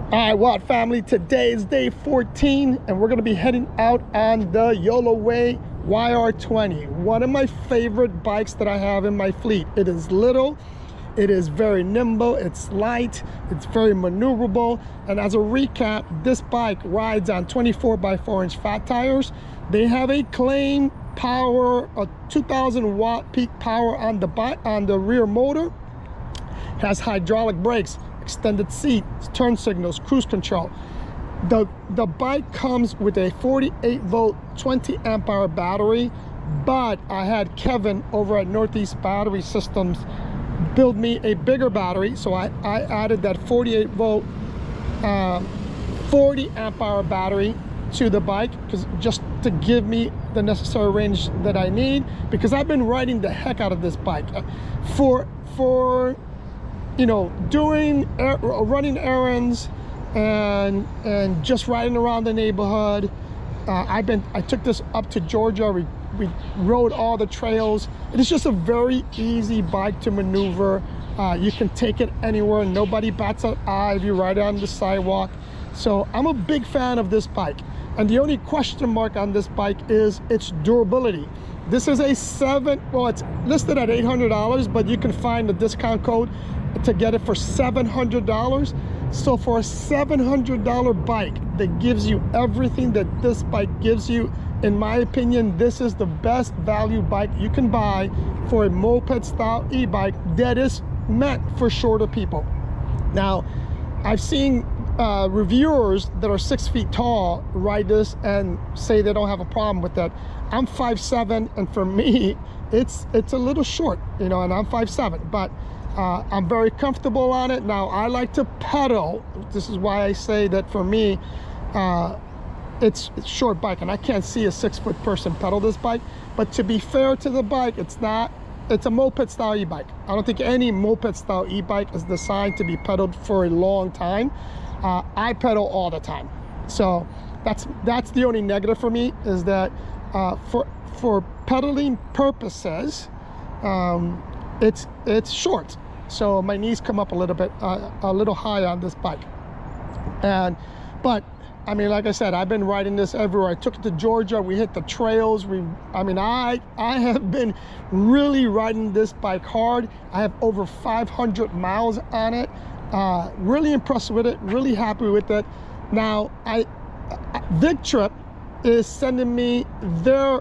All right, what family, today is day 14 and we're gonna be heading out on the YOLO Way YR20, one of my favorite bikes that I have in my fleet. It is little, it is very nimble, it's light, it's very maneuverable, and as a recap, this bike rides on 24x4-inch fat tires. They have a claim power, a 2,000 watt peak power on the rear motor. It has hydraulic brakes, extended seat, turn signals, cruise control. The bike comes with a 48 volt 20 amp hour battery, but I had Kevin over at Northeast Battery Systems build me a bigger battery, so I added that 48 volt 40 amp hour battery to the bike, because just to give me the necessary range that I need, because I've been riding the heck out of this bike for you know, running errands and just riding around the neighborhood. I took this up to Georgia. We rode all the trails. It is just a very easy bike to maneuver. You can take it anywhere. Nobody bats an eye if you ride it on the sidewalk. So I'm a big fan of this bike. And the only question mark on this bike is its durability. This is well, it's listed at $800, but you can find the discount code to get it for $700. So for a $700 bike that gives you everything that this bike gives you, in my opinion, this is the best value bike you can buy for a moped style e-bike that is meant for shorter people. Now, I've seen reviewers that are 6 feet tall ride this and say they don't have a problem with that. I'm 5'7", and for me, it's a little short, you know, and I'm 5'7", but I'm very comfortable on it. Now, I like to pedal. This is why I say that for me, it's a short bike, and I can't see a 6-foot person pedal this bike. But to be fair to the bike, it's a moped style e-bike. I don't think any moped style e-bike is designed to be pedaled for a long time. I pedal all the time. So that's the only negative for me, is that for pedaling purposes, it's short. So my knees come up a little bit, a little high on this bike. But I mean, like I said, I've been riding this everywhere. I took it to Georgia. We hit the trails. I have been really riding this bike hard. I have over 500 miles on it. Really impressed with it. Really happy with it. Now, Victrip is sending me their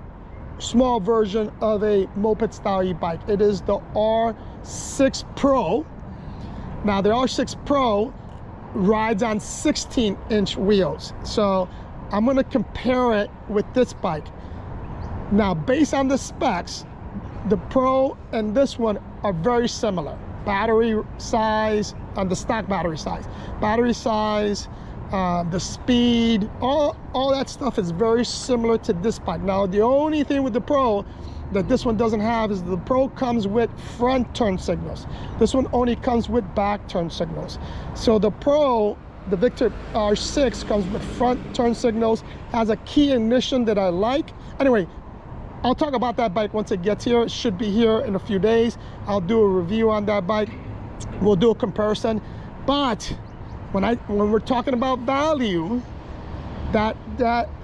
small version of a moped style e-bike. It is the R6 Pro. Now, the R6 Pro rides on 16-inch wheels, so I'm going to compare it with this bike. Now, based on the specs, the Pro and this one are very similar. Battery size, the stock battery size, the speed, all that stuff is very similar to this bike. Now, the only thing with the Pro that this one doesn't have is the Pro comes with front turn signals. This one only comes with back turn signals. So the Pro, the Victrip R6, comes with front turn signals, has a key ignition that I like. Anyway, I'll talk about that bike once it gets here. It should be here in a few days. I'll do a review on that bike. We'll do a comparison. But when we're talking about value, that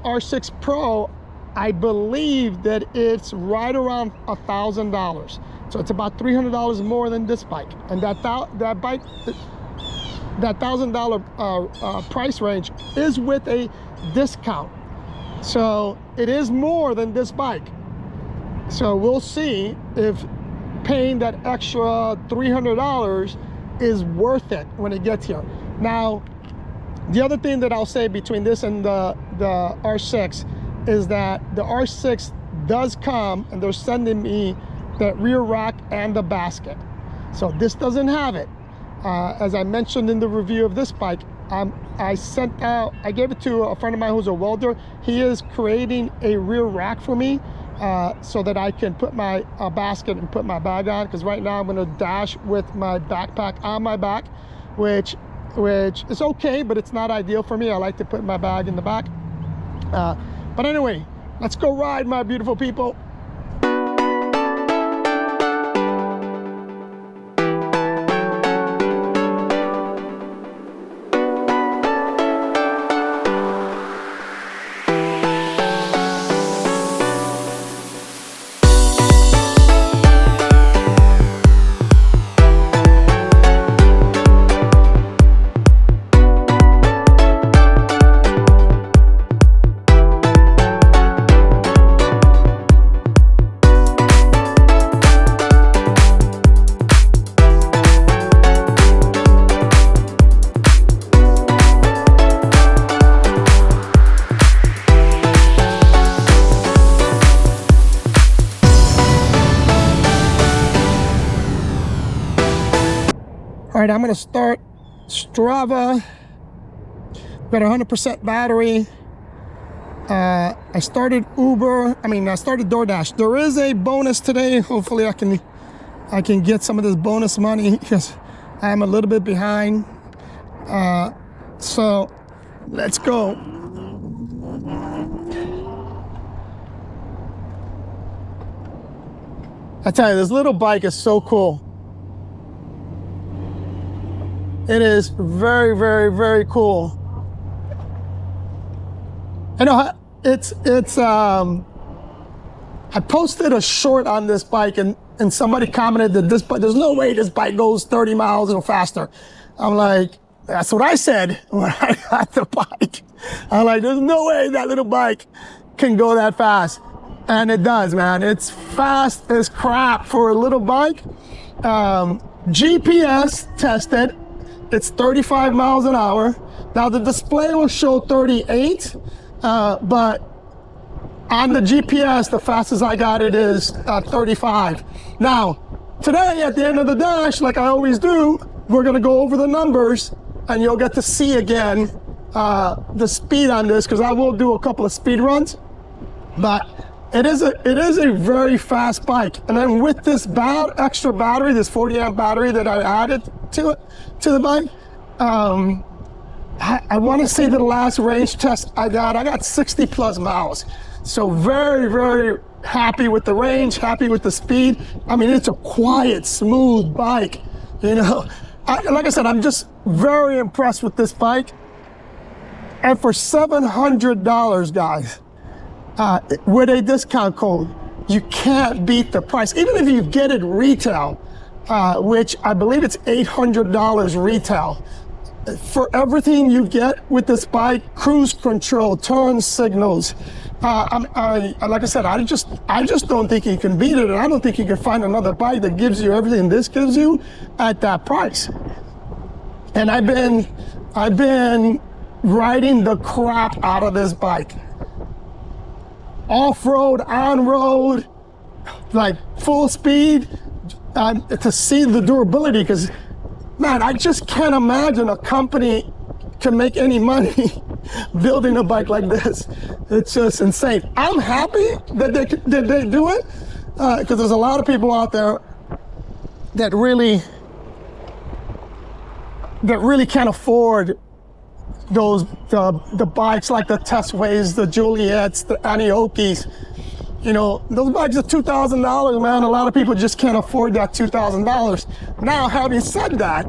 R6 Pro, I believe that it's right around $1,000. So it's about $300 more than this bike. And that bike, that $1,000 price range is with a discount. So it is more than this bike. So we'll see if paying that extra $300 is worth it when it gets here. Now, the other thing that I'll say between this and the R6 is that the R6 does come, and they're sending me the rear rack and the basket. So this doesn't have it. As I mentioned in the review of this bike, I gave it to a friend of mine who's a welder. He is creating a rear rack for me so that I can put my basket and put my bag on, because right now I'm going to dash with my backpack on my back, which is okay, but it's not ideal for me. I like to put my bag in the back. But anyway, let's go ride, my beautiful people. right, I'm gonna start Strava. Got 100% battery. I started I started DoorDash. There is a bonus today. Hopefully I can get some of this bonus money because I'm a little bit behind. So let's go. I tell you, this little bike is so cool. It is very, very, very cool. I know I posted a short on this bike and somebody commented that this bike, there's no way this bike goes 30 miles or faster. I'm like, that's what I said when I got the bike. I'm like, there's no way that little bike can go that fast. And it does, man. It's fast as crap for a little bike. GPS tested, it's 35 miles an hour. Now the display will show 38, but on the GPS, the fastest I got it is 35. Now, today at the end of the dash, like I always do, we're gonna go over the numbers and you'll get to see again the speed on this, because I will do a couple of speed runs. But it is a very fast bike. And then with this extra battery, this 40 amp battery that I added to the bike, I want to say the last range test I got 60 plus miles. So very, very happy with the range, happy with the speed. I mean, it's a quiet, smooth bike, you know. Like I said, I'm just very impressed with this bike. And for $700, guys, with a discount code, you can't beat the price. Even if you get it retail, which I believe it's $800 retail, for everything you get with this bike, cruise control, turn signals, like I said, I just don't think you can beat it, and I don't think you can find another bike that gives you everything this gives you at that price. And I've been riding the crap out of this bike. Off-road, on-road, like full speed, to see the durability, because man, I just can't imagine a company can make any money building a bike like this. It's just insane. I'm happy that they do it, because there's a lot of people out there that really can't afford the bikes like the Testways, the Juliets, the Aniokis. You know, those bikes are $2,000, man. A lot of people just can't afford that $2,000. Now, having said that,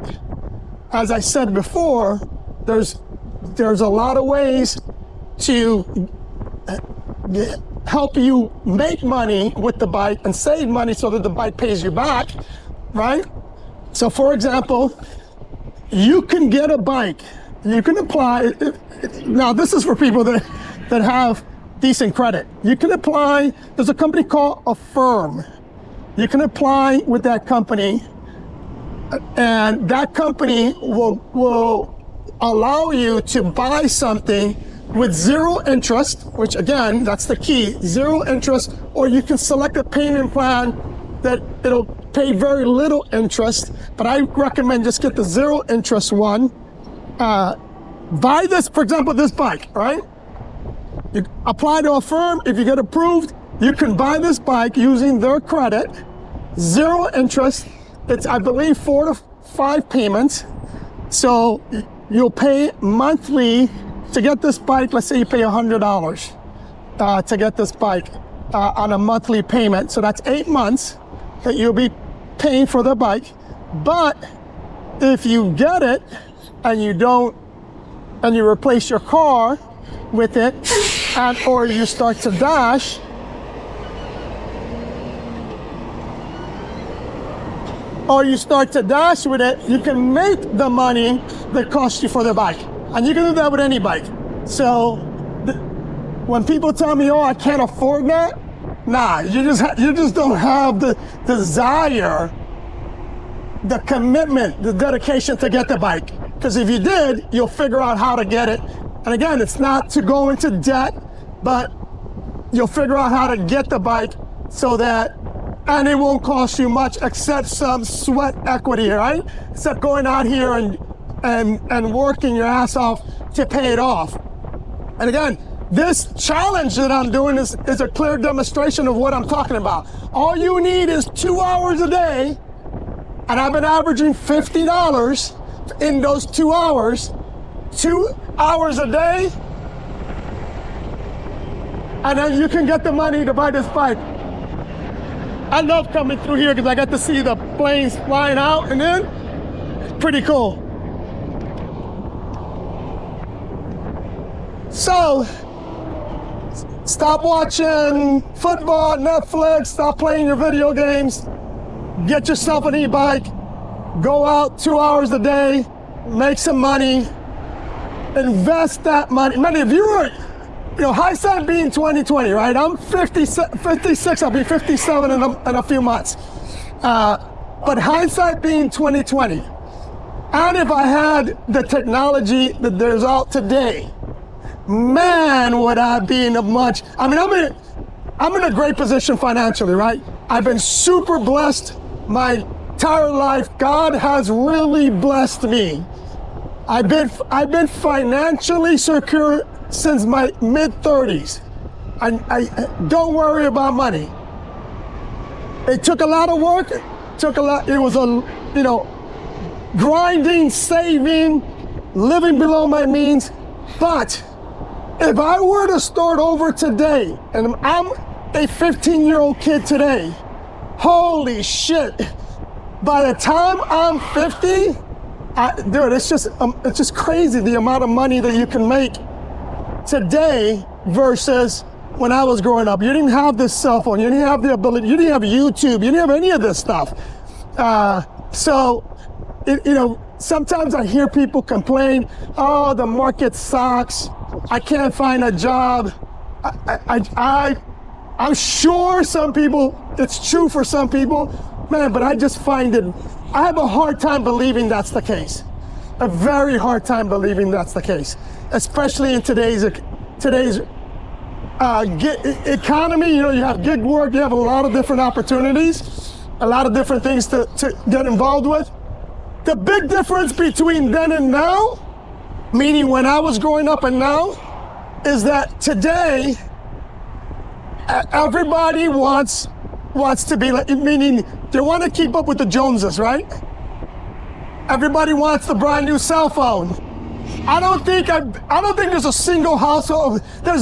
as I said before, there's a lot of ways to help you make money with the bike and save money so that the bike pays you back, right? So, for example, you can get a bike. You can apply. Now, this is for people that have decent credit. You can apply. There's a company called Affirm. You can apply with that company, and that company will allow you to buy something with zero interest, which again, that's the key, zero interest, or you can select a payment plan that it'll pay very little interest, but I recommend just get the zero interest one. Buy this, for example, this bike, right? You apply to Affirm. If you get approved, you can buy this bike using their credit, zero interest. It's, I believe, 4 to 5 payments. So you'll pay monthly to get this bike. Let's say you pay $100 to get this bike on a monthly payment. So that's 8 months that you'll be paying for the bike. But if you get it and you replace your car with it, or you start to dash, with it, you can make the money that cost you for the bike. And you can do that with any bike. So when people tell me, oh, I can't afford that, nah, you just don't have the desire, the commitment, the dedication to get the bike. Because if you did, you'll figure out how to get it. And again, it's not to go into debt, but you'll figure out how to get the bike so that and it won't cost you much except some sweat equity, right? Except going out here and working your ass off to pay it off. And again, this challenge that I'm doing is a clear demonstration of what I'm talking about. All you need is 2 hours a day, and I've been averaging $50 in those 2 hours. 2 hours a day, and then you can get the money to buy this bike. I love coming through here because I get to see the planes flying out and in. Pretty cool. So, stop watching football, Netflix, stop playing your video games, get yourself an e-bike, go out 2 hours a day, make some money, invest that money. Many of you are, hindsight being 2020, right? I'm 56, I'll be 57 in a few months. But hindsight being 2020, and if I had the technology that there's out today, man, would I be in I'm in a great position financially, right? I've been super blessed my entire life. God has really blessed me. I've been financially secure since my mid-30s. I don't worry about money. It took a lot of work. It was grinding, saving, living below my means. But if I were to start over today, and I'm a 15-year-old kid today, holy shit, by the time I'm 50, dude, it's just crazy the amount of money that you can make today versus when I was growing up. You didn't have this cell phone, you didn't have the ability, you didn't have YouTube, you didn't have any of this stuff. Sometimes I hear people complain, oh, the market sucks, I can't find a job. I'm sure some people, it's true for some people, man, but I just find it, I have a hard time believing that's the case. A very hard time believing that's the case, especially in today's economy. You have gig work, you have a lot of different opportunities, a lot of different things to get involved with. The big difference between then and now, meaning when I was growing up and now, is that today, everybody wants to be like, meaning they want to keep up with the Joneses, right? Everybody wants the brand new cell phone. I don't think there's a single household. Let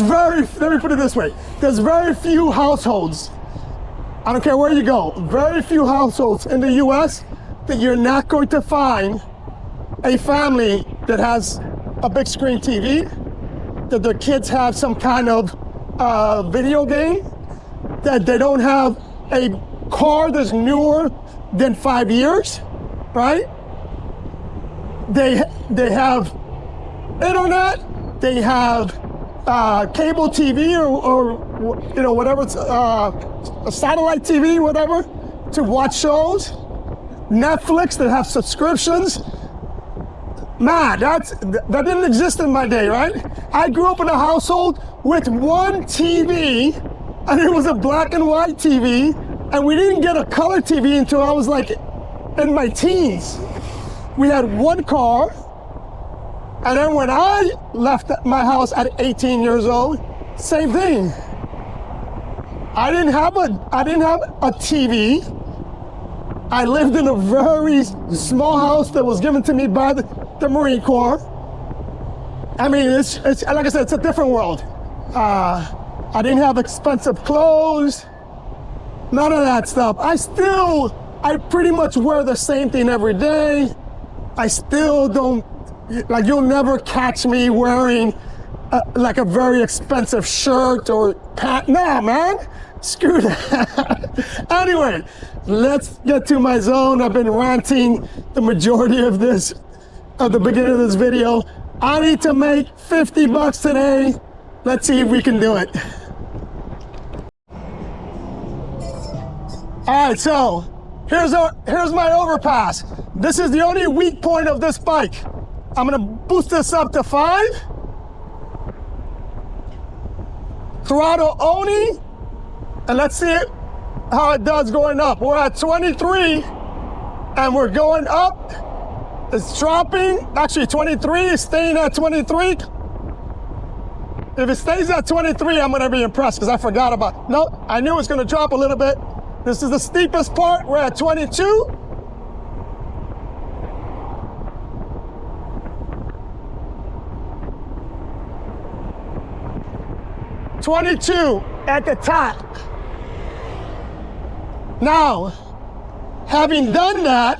me put it this way. There's very few households. I don't care where you go. Very few households in the US that you're not going to find a family that has a big screen TV, that their kids have some kind of video game, that they don't have a car that's newer than 5 years, right? They have internet, they have cable TV or whatever, it's a satellite TV, whatever, to watch shows. Netflix, that have subscriptions. Man, that didn't exist in my day, right? I grew up in a household with one TV, and it was a black and white TV, and we didn't get a color TV until I was like in my teens. We had one car, and then when I left my house at 18 years old, same thing. I didn't have a TV. I lived in a very small house that was given to me by the Marine Corps. I mean, it's like I said, it's a different world. I didn't have expensive clothes, none of that stuff. I pretty much wear the same thing every day. I still don't, like, you'll never catch me wearing like a very expensive shirt or pant. Nah, man, screw that. Anyway, let's get to my zone. I've been ranting the majority of the beginning of this video. I need to make 50 bucks today. Let's see if we can do it. All right, so here's my overpass. This is the only weak point of this bike. I'm gonna boost this up to 5. Throttle only, and let's see it. how it does going up. We're at 23 and we're going up. It's dropping. Actually, 23 is staying at 23. If it stays at 23, I'm gonna be impressed because I forgot about, no, I knew it was gonna drop a little bit. This is the steepest part. We're at 22. At the top. Now, having done that,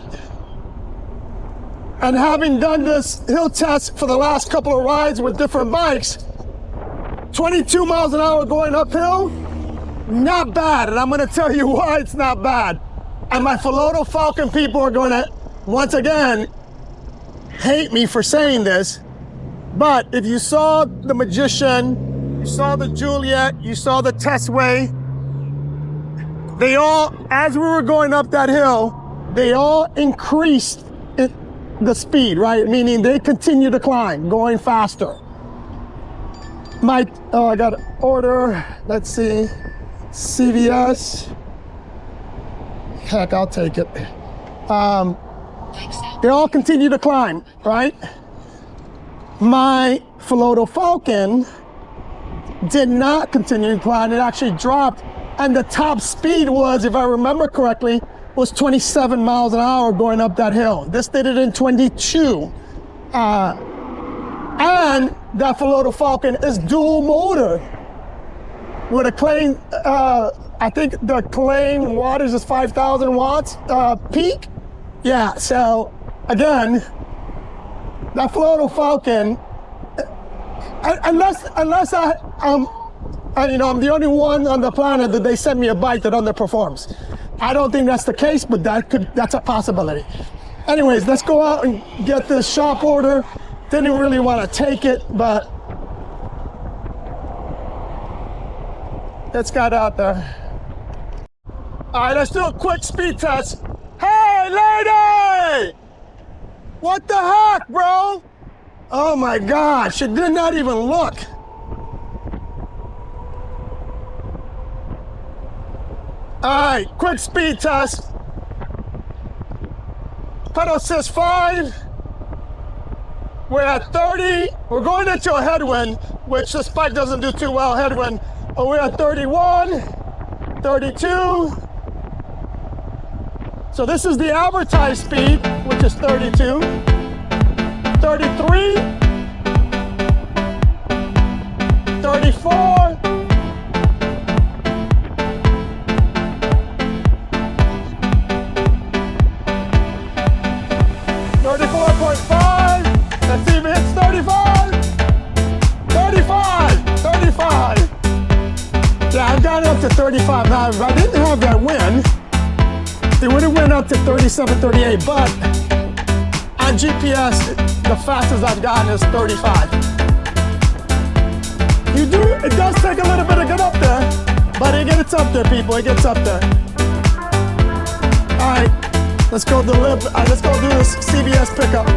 and having done this hill test for the last couple of rides with different bikes, 22 miles an hour going uphill, not bad. And I'm gonna tell you why it's not bad. And my Filoto Falcon people are gonna, once again, hate me for saying this, but if you saw the Magician, you saw the Juliet, you saw the Testway, they all, as we were going up that hill, they all increased the speed, right? Meaning they continue to climb, going faster. I got to order, let's see, CVS. Heck, I'll take it. They all continue to climb, right? My Filoto Falcon did not continue to climb. It actually dropped. And the top speed was, if I remember correctly, was 27 miles an hour going up that hill. This did it in 22. And that Filoto Falcon is dual motor with a claim, I think the claim wattage is 5,000 watts peak. Yeah, so again, that Filoto Falcon, unless I'm the only one on the planet that they send me a bike that underperforms. I don't think that's the case, but that's a possibility. Anyways, let's go out and get this shop order. Didn't really want to take it, but let's get out there. All right, let's do a quick speed test. Hey, lady! What the heck, bro? Oh my God, she did not even look. All right, quick speed test. Pedal assist 5. We're at 30. We're going into a headwind, which this bike doesn't do too well, headwind. But we're at 31, 32. So this is the advertised speed, which is 32. 33. 34. 34.5. Let's see if it hits 35. 35. 35. Yeah, I've got it up to 35 now. If I didn't have that win, it would have went up to 37, 38. But on GPS, the fastest I've gotten is 35. It does take a little bit to get up there, but it gets up there, people. It gets up there. All right. Let's go do this CVS pickup.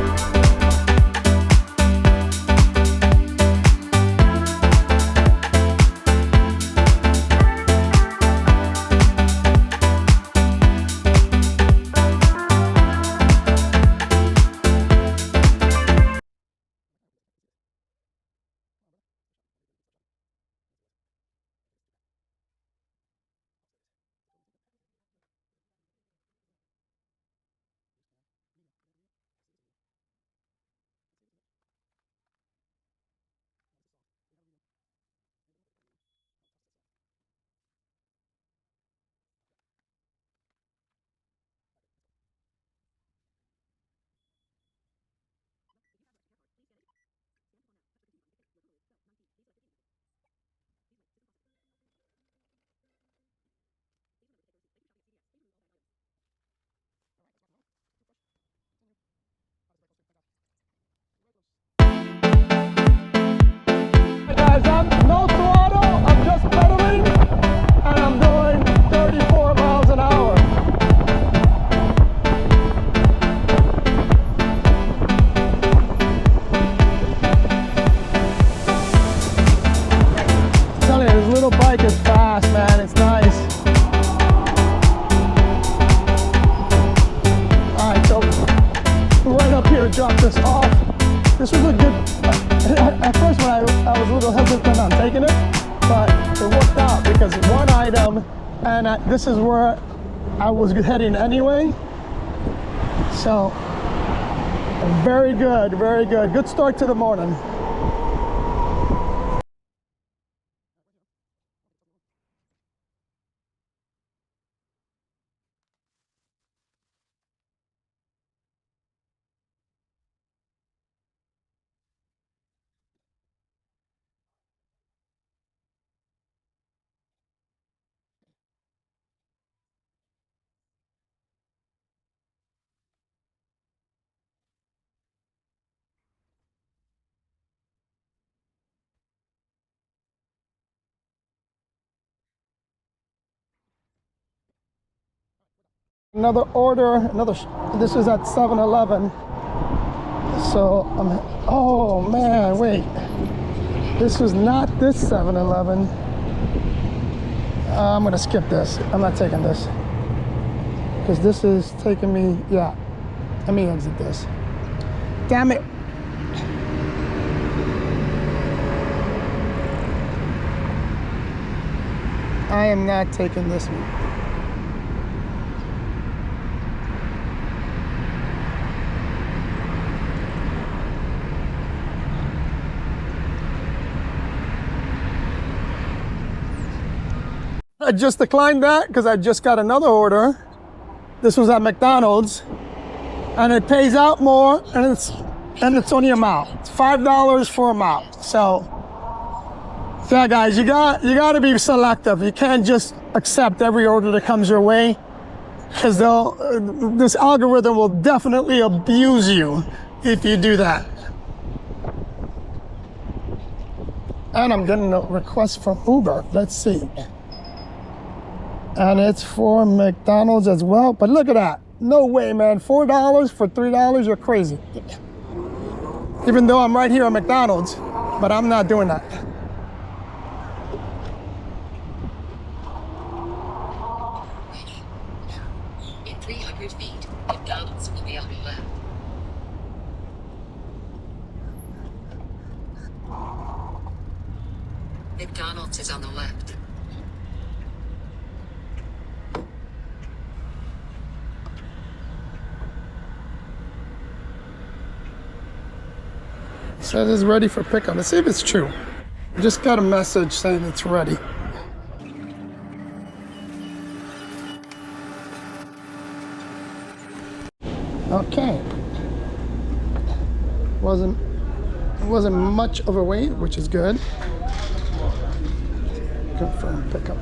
this was a good, at first when I was a little hesitant on taking it, but it worked out because one item, and this is where I was heading anyway. So, very good, very good. Good start to the morning. Another order, this is at 7-Eleven. So, oh man, wait. This was not this 7-Eleven. I'm gonna skip this. I'm not taking this. Because this is taking me, yeah. Let me exit this. Damn it. I am not taking this one. I just declined that because I just got another order. This was at McDonald's, and it pays out more, and it's only a mile. It's $5 for a mile. So, yeah, guys, you got to be selective. You can't just accept every order that comes your way, because this algorithm will definitely abuse you if you do that. And I'm getting a request from Uber. Let's see. And it's for McDonald's as well. But look at that. No way, man. $4 for $3, you're crazy. Even though I'm right here at McDonald's, but I'm not doing that. In 300 feet, McDonald's will be on your left. McDonald's is on the left. Said it's ready for pickup. Let's see if it's true. Just got a message saying it's ready. Okay. Wasn't much of a wait, which is good. Confirm pickup.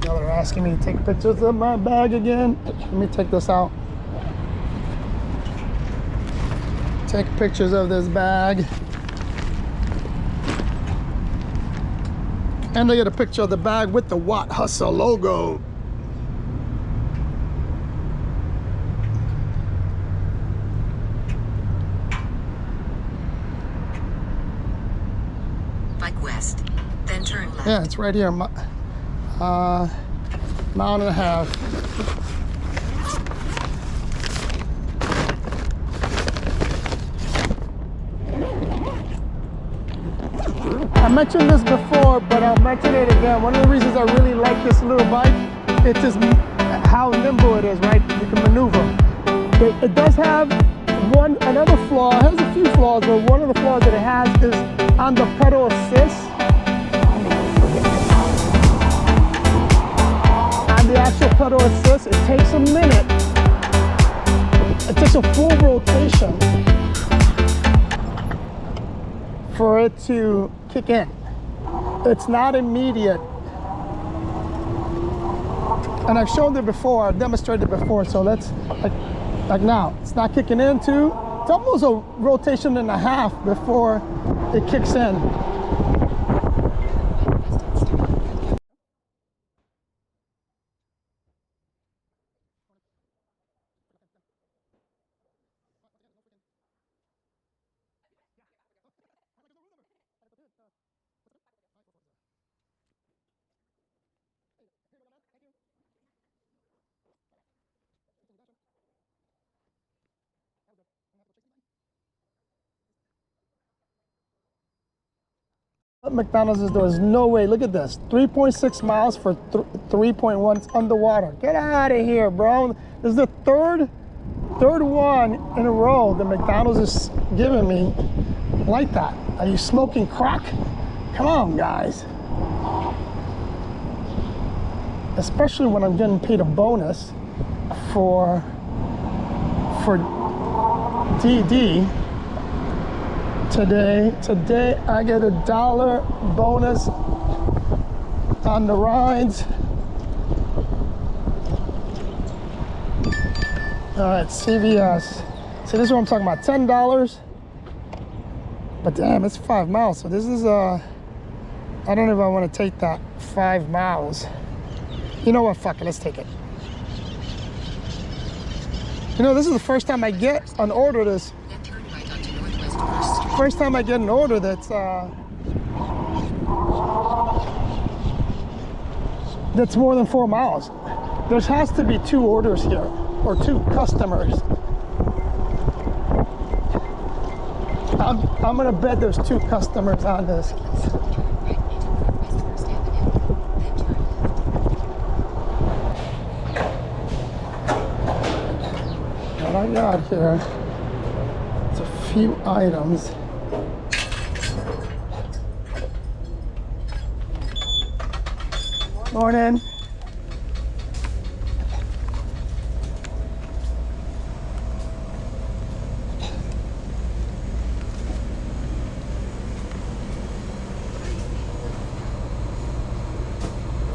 Now they're asking me to take pictures of my bag again. Let me take this out. Take pictures of this bag. And they get a picture of the bag with the Watt Hustle logo. Bike west, then turn left. Yeah, it's right here. Mile and a half. I mentioned this before, but I'll mention it again. One of the reasons I really like this little bike, it's just how nimble it is, right? You can maneuver. It does have another flaw. It has a few flaws, but one of the flaws that it has is on the pedal assist. On the actual pedal assist, it takes a minute. It takes a full rotation for it to kick in. It's not immediate. And I've shown it before, I've demonstrated it before, so let's, like now, it's not kicking in too. It's almost a rotation and a half before it kicks in. McDonald's is. There's no way. Look at this. 3.6 miles for 3.1 underwater. Get out of here, bro. This is the third one in a row that McDonald's is giving me like that. Are you smoking crack? Come on, guys. Especially when I'm getting paid a bonus for DD. Today I get $1 bonus on the rides. All right, CVS. See, this is what I'm talking about, $10. But damn, it's 5 miles. So this is I don't know if I want to take that 5 miles. You know what, fuck it, let's take it. You know, this is the first time I get an order this. First time I get an order that's more than 4 miles. There has to be 2 orders here, or 2 customers. I'm gonna bet there's 2 customers on this. What I got here, it's a few items. Morning.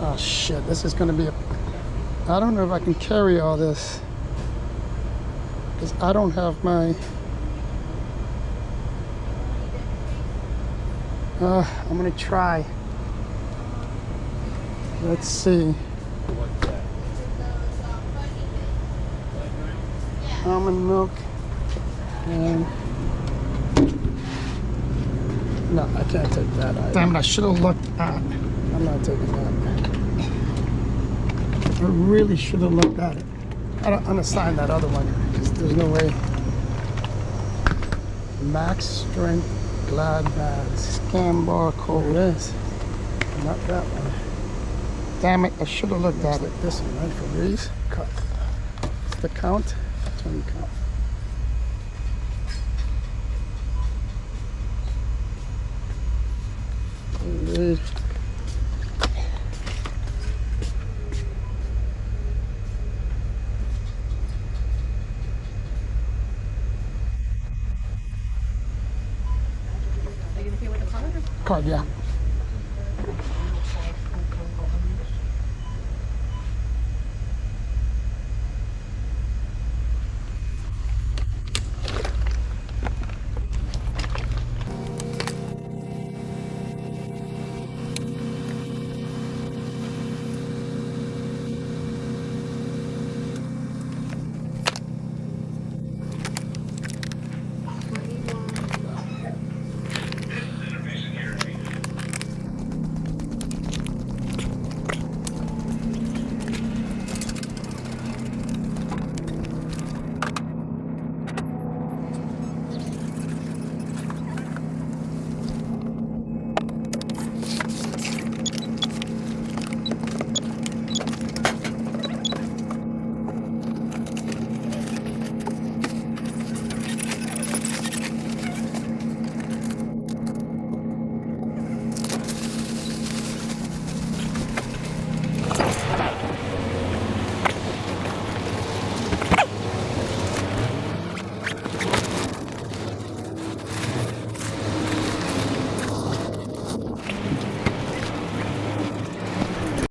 Oh shit, this is gonna be I don't know if I can carry all this, because I don't have my, I'm gonna try. Let's see. Almond milk and no, I can't take that item. Damn it, I should have looked at. I'm not taking that. I really should have looked at it. I don't understand that other one because there's no way. Max strength glad bags. Scan barcode. Yes. Not that one. Damn it, I should have looked at it. This one, right? For these. Cut. It's the count. 20 count. Indeed. Card, yeah.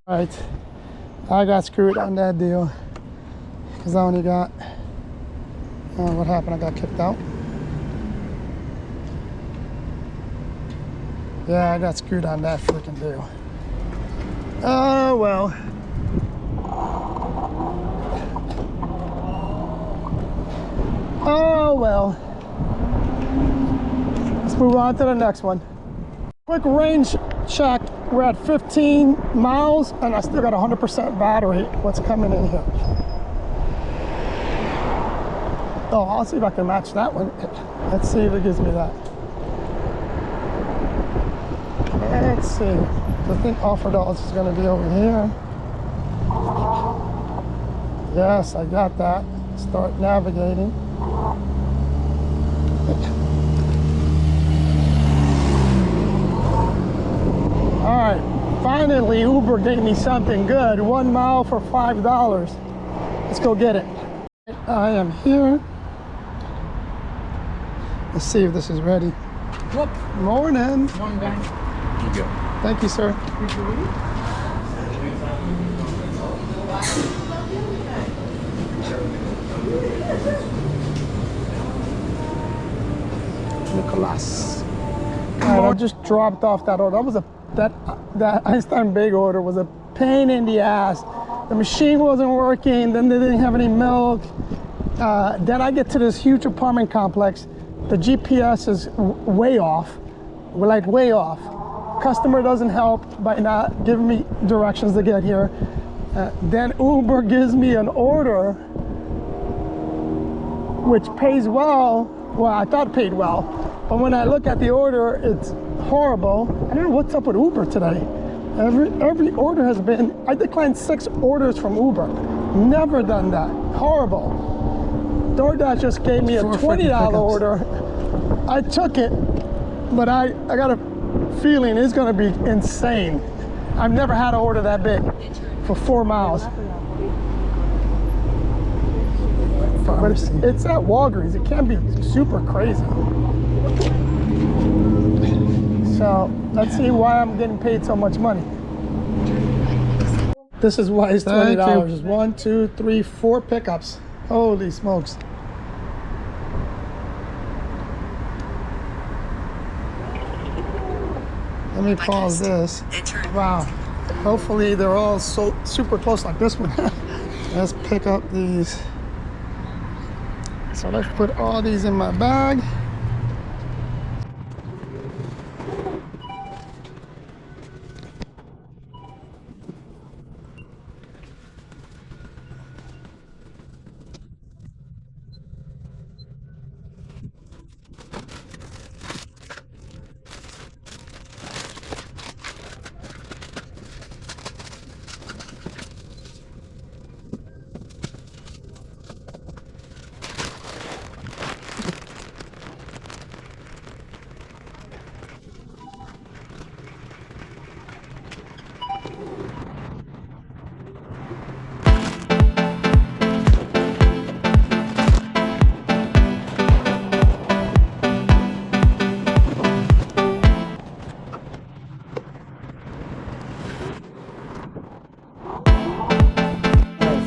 Right, I got screwed on that deal because I only got, what happened? I got kicked out. Yeah, I got screwed on that freaking deal. Oh well. Oh well. Let's move on to the next one. Quick range check. We're at 15 miles and I still got 100% battery. What's coming in here? Oh, I'll see if I can match that one. Let's see if it gives me that. Let's see. I think offer dollars is going to be over here. Yes, I got that. Start navigating. All right, finally Uber gave me something good. 1 mile for $5. Let's go get it. I am here. Let's see if this is ready. What? Morning. One guy. You go. Thank you, sir. Nicholas. All right, I just dropped off that order. That Einstein Big order was a pain in the ass. The machine wasn't working. Then they didn't have any milk. Then I get to this huge apartment complex. The GPS is way off. We're like way off. Customer doesn't help by not giving me directions to get here. Then Uber gives me an order which pays well. Well, I thought it paid well, but when I look at the order, it's horrible. I don't know what's up with Uber today. Every order has been, I declined 6 orders from Uber. Never done that. Horrible. DoorDash just gave me a $20 order. I took it, but I got a feeling it's gonna be insane. I've never had an order that big for 4 miles. But it's at Walgreens. It can't be super crazy. So let's see why I'm getting paid so much money. This is why it's $20. 1, 2, 3, 4 pickups. Holy smokes. Let me pause this. Wow. Hopefully they're all so super close like this one. Let's pick up these. So let's put all these in my bag.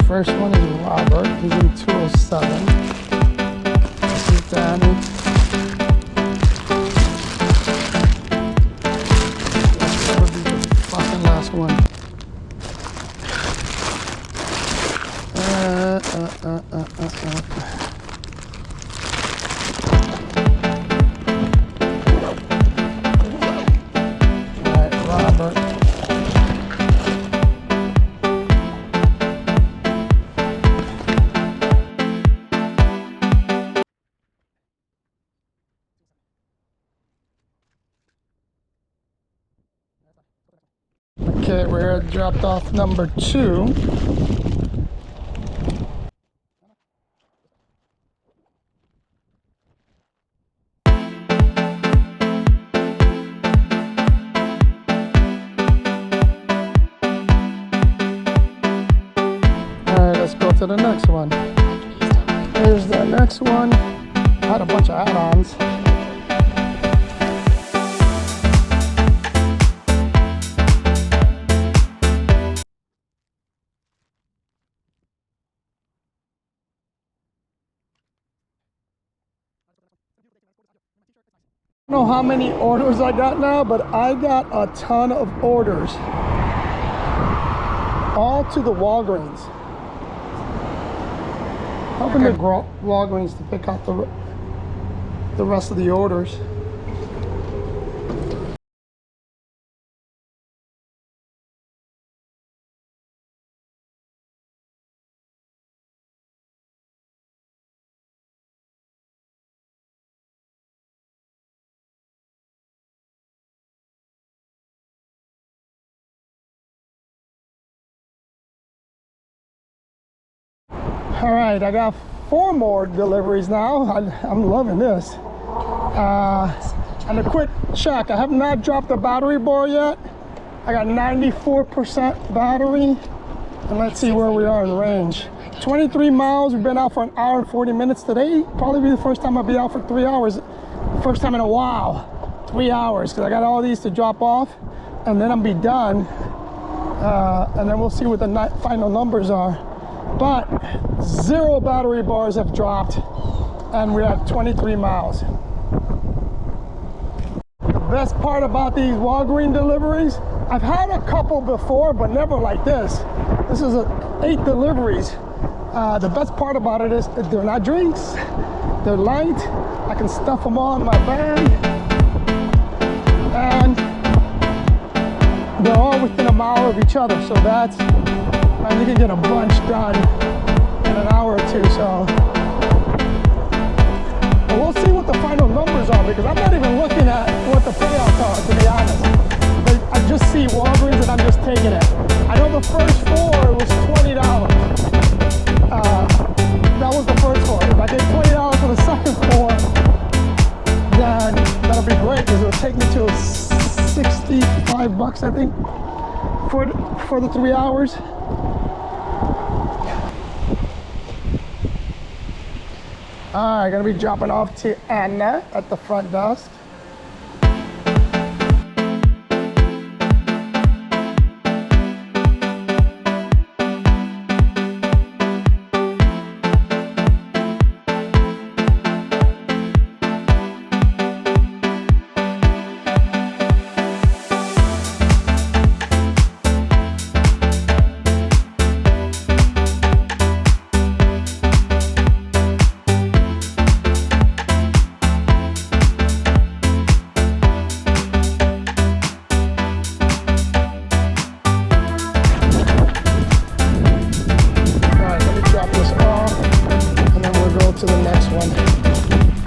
First one is Robert. He's in 207. This is Danny. That would be the fucking last one. All right, Robert. Okay, we're at dropped off number 2. Alright, let's go to the next one. Here's the next one. I had a bunch of add-ons. I don't know how many orders I got now, but I got a ton of orders. All to the Walgreens. Hoping to Walgreens to pick out the rest of the orders. All right, I got 4 more deliveries now. I'm loving this. And a quick check, I have not dropped the battery bar yet. I got 94% battery. And let's see where we are in range. 23 miles, we've been out for 1 hour and 40 minutes today. Probably be the first time I'll be out for 3 hours. First time in a while, 3 hours, because I got all these to drop off and then I'll be done. And then we'll see what the final numbers are. But 0 battery bars have dropped and we're at 23 miles. The best part about these Walgreens deliveries, I've had a couple before, but never like this. This is 8 deliveries. The best part about it is they're not drinks, they're light. I can stuff them all in my bag, and they're all within a mile of each other. So that's, and you can get a bunch done in an hour or 2. So but we'll see what the final numbers are, because I'm not even looking at what the payouts are, to be honest. But I just see Walgreens and I'm just taking it. I know the first 4 was $20. That was the first 4. If I get $20 for the second 4, then that'll be great, because it'll take me to $65, I think, for the 3 hours. All right, gonna be dropping off to Anna at the front desk. To the next one.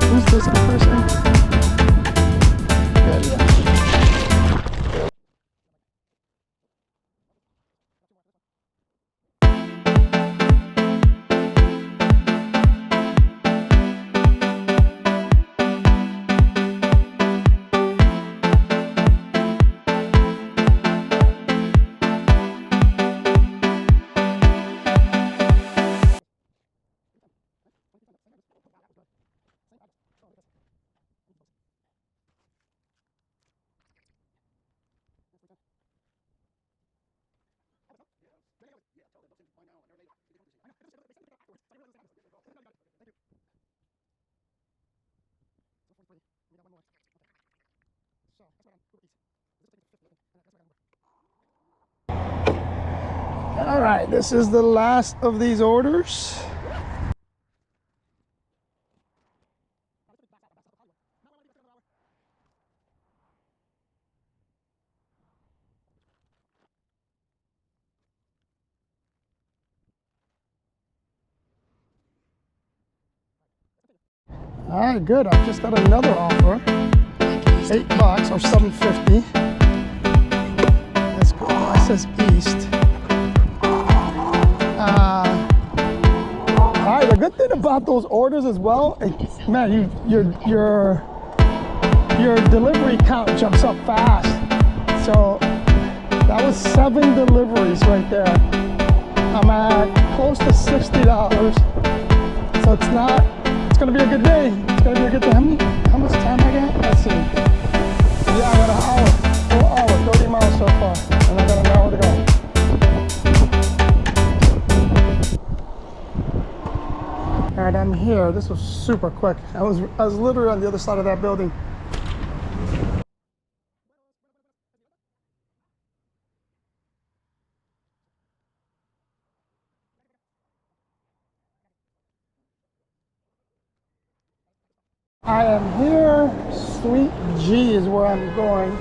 Who's this person? All right, this is the last of these orders. All right, good. I just got another offer. $8 or $7.50. Let's go. It says East. All right. The good thing about those orders as well, man, your delivery count jumps up fast. So that was 7 deliveries right there. I'm at close to $60. So it's not. It's gonna be a good day. It's gonna be a good day. How much time I got? Let's see. Yeah, I got an hour, full hour, 30 miles so far, and I got an hour to go. All right, I'm here. This was super quick. I was literally on the other side of that building. I am here. Suite G is where I'm going.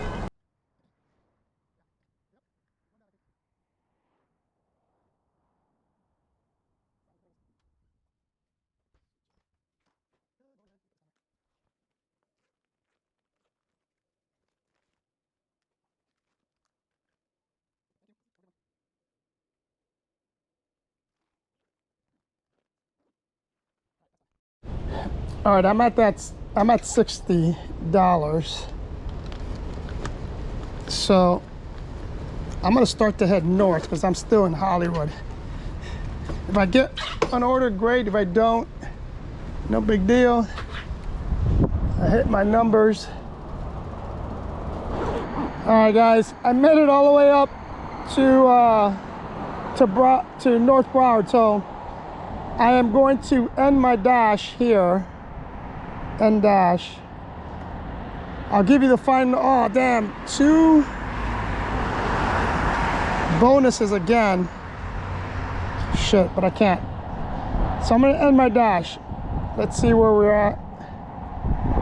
All right, I'm at $60. So I'm gonna start to head north because I'm still in Hollywood. If I get an order, great. If I don't, no big deal. I hit my numbers. All right, guys, I made it all the way up to North Broward. So I am going to end my dash here. End dash. I'll give you the final. Oh, damn. 2 bonuses again. Shit, but I can't. So I'm gonna end my dash. Let's see where we're at.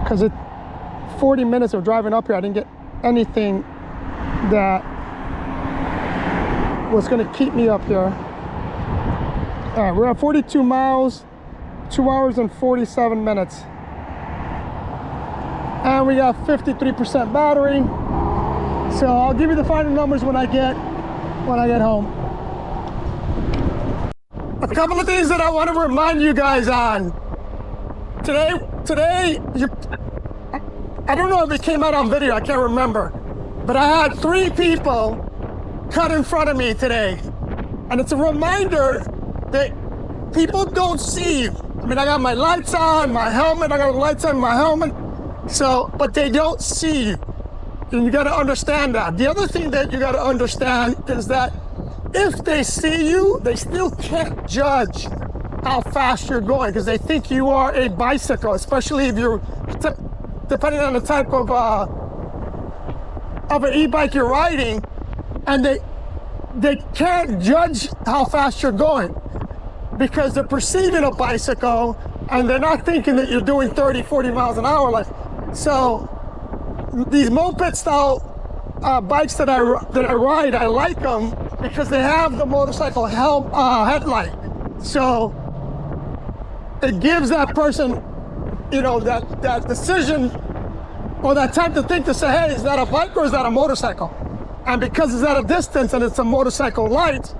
Because it's 40 minutes of driving up here. I didn't get anything that was gonna keep me up here. All right, we're at 42 miles, 2 hours and 47 minutes. And we got 53% battery. So I'll give you the final numbers when I get home. A couple of things that I want to remind you guys on. Today, I don't know if it came out on video, I can't remember. But I had 3 people cut in front of me today. And it's a reminder that people don't see you. I mean, I got my lights on, my helmet, I got lights on my helmet. So, but they don't see you. And you gotta understand that. The other thing that you gotta understand is that if they see you, they still can't judge how fast you're going because they think you are a bicycle, especially if you're, depending on the type of an e-bike you're riding, and they can't judge how fast you're going because they're perceiving a bicycle and they're not thinking that you're doing 30, 40 miles an hour. So these moped style bikes that I ride, I like them because they have the motorcycle headlight. So it gives that person, you know, that decision or that time to think to say, hey, is that a bike or is that a motorcycle? And because it's at a distance and it's a motorcycle light,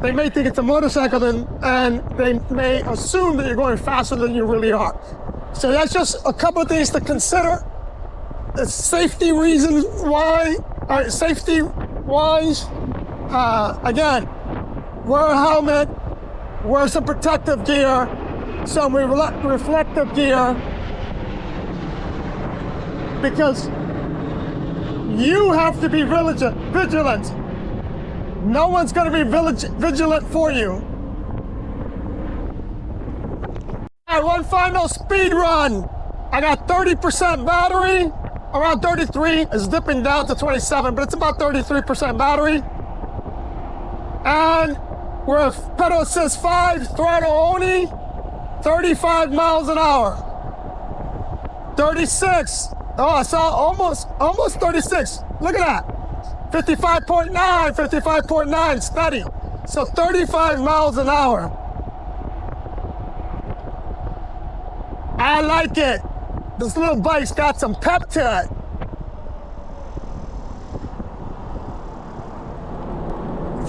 they may think it's a motorcycle and they may assume that you're going faster than you really are. So that's just a couple of things to consider. The safety reasons why, safety-wise, again, wear a helmet, wear some protective gear, some reflective gear, because you have to be vigilant. No one's going to be vigilant for you. All right, one final speed run. I got 30% battery, around 33. It's dipping down to 27, but it's about 33% battery. And we're pedal assist 5, throttle only, 35 miles an hour. 36. Oh, I saw almost 36. Look at that. 55.9, 55.9, steady. So 35 miles an hour. I like it. This little bike's got some pep to it.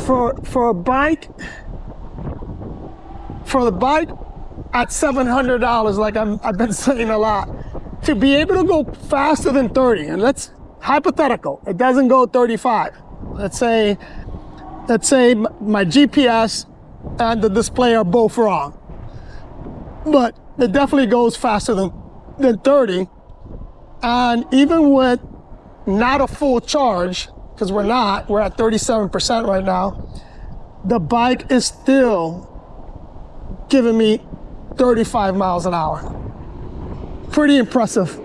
For a bike, at $700, like I've been saying a lot, to be able to go faster than 30, and let's hypothetical, it doesn't go 35. Let's say my GPS and the display are both wrong, but it definitely goes faster than 30. And even with not a full charge, because we're at 37% right now, the bike is still giving me 35 miles an hour. Pretty impressive.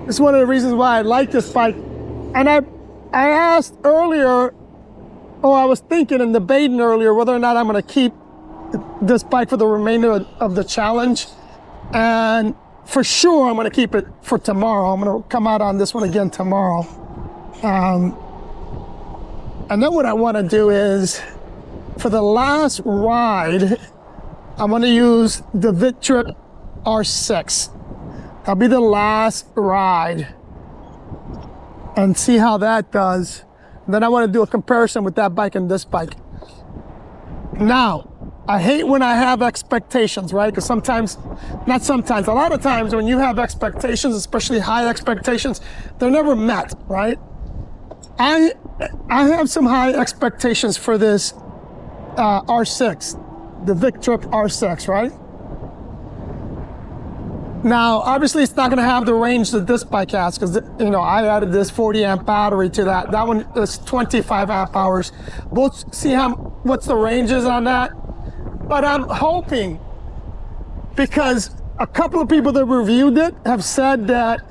It's one of the reasons why I like this bike. And I asked earlier, or I was thinking and debating earlier whether or not I'm gonna keep this bike for the remainder of the challenge. And for sure, I'm gonna keep it for tomorrow. I'm gonna come out on this one again tomorrow. And then what I wanna do is, for the last ride, I'm gonna use the Victrip R6. That'll be the last ride and see how that does. And then I want to do a comparison with that bike and this bike. Now, I hate when I have expectations, right? Because sometimes, not sometimes, a lot of times when you have expectations, especially high expectations, they're never met, right? I have some high expectations for this R6, the Victrip R6, right? Now, obviously, it's not going to have the range that this bike has because, you know, I added this 40 amp battery to that. That one is 25 amp hours. We'll see what's the ranges on that. But I'm hoping, because a couple of people that reviewed it have said that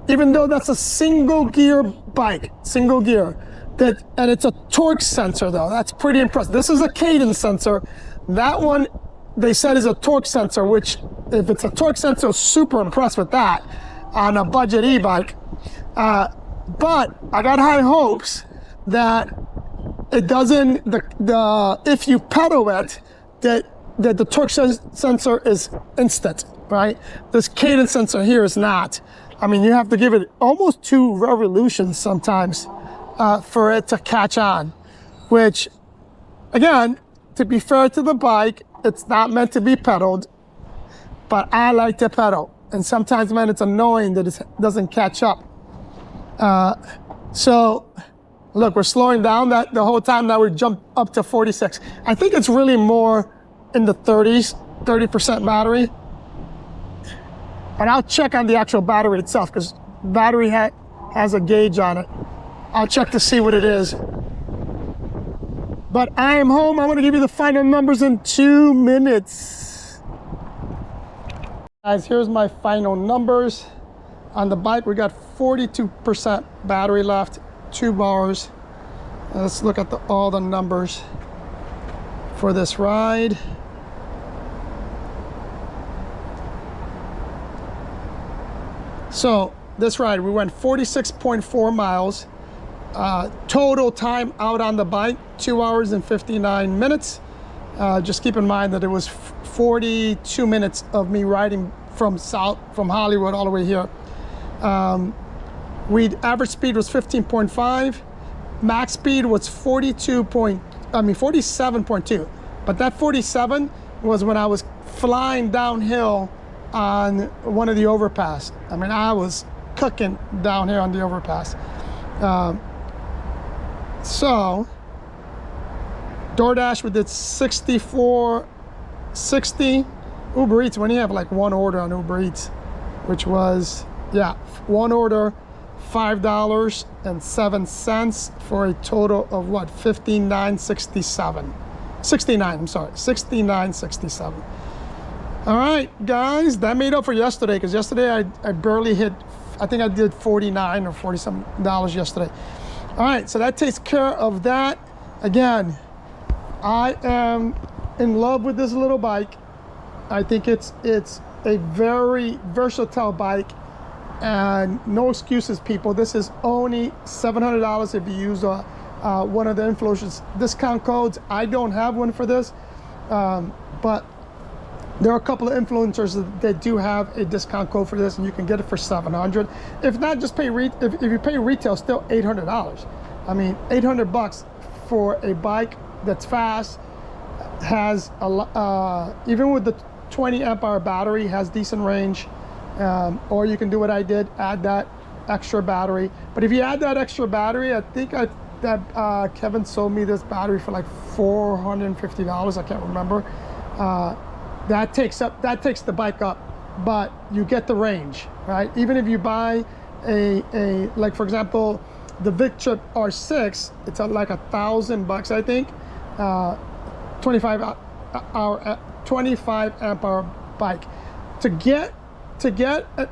even though that's a single gear bike, single gear, and it's a torque sensor though, that's pretty impressive. This is a cadence sensor. That one, they said, is a torque sensor, which if it's a torque sensor, super impressed with that on a budget e-bike. But I got high hopes that it doesn't, if you pedal it, that the torque sensor is instant, right? This cadence sensor here is not. I mean, you have to give it almost 2 revolutions sometimes for it to catch on, which, again, to be fair to the bike, it's not meant to be pedaled, but I like to pedal. And sometimes, man, it's annoying that it doesn't catch up. So, look, we're slowing down that the whole time. Now we jumped up to 46. I think it's really more in the 30% battery. And I'll check on the actual battery itself because battery has a gauge on it. I'll check to see what it is. But I am home. I'm going to give you the final numbers in 2 minutes. Guys, here's my final numbers. On the bike, we got 42% battery left, 2 bars. Let's look at all the numbers for this ride. So this ride, we went 46.4 miles. Total time out on the bike, 2 hours and 59 minutes. Just keep in mind that it was 42 minutes of me riding from Hollywood all the way here. Average speed was 15.5. Max speed was 47.2. But that 47 was when I was flying downhill on one of the overpass. I mean, I was cooking down here on the overpass. So DoorDash, we did 64.60. Uber Eats, when you have like one order on Uber Eats, which was, yeah, one order, $5.07 for a total of what, $59.67. 69, I'm sorry, $69.67. All right, guys, that made up for yesterday, because yesterday I barely hit, I think I did $49 or $40-something yesterday. All right, so that takes care of that. Again, I am in love with this little bike. I think it's a very versatile bike, and no excuses, people. This is only $700 if you use one of the influencers discount codes. I don't have one for this, but there are a couple of influencers that do have a discount code for this, and you can get it for $700. If not, just pay if you pay retail, still $800. I mean, $800 for a bike that's fast, has a even with the 20 amp hour battery, has decent range. Or you can do what I did, add that extra battery. But if you add that extra battery, I think Kevin sold me this battery for like $450. I can't remember. That takes the bike up, but you get the range, right? Even if you buy a like, for example, the Victrip R6, it's like $1,000, I think. 25 amp hour bike. To get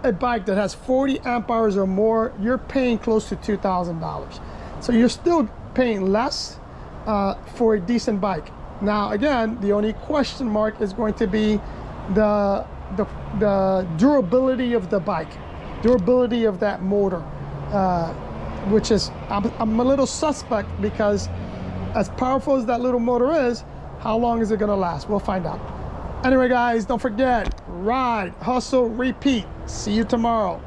a bike that has 40 amp hours or more, you're paying close to $2,000. So you're still paying less for a decent bike. Now, again, the only question mark is going to be the durability of the bike, durability of that motor, which is, I'm a little suspect, because as powerful as that little motor is, how long is it gonna last? We'll find out. Anyway, guys, don't forget, ride, hustle, repeat. See you tomorrow.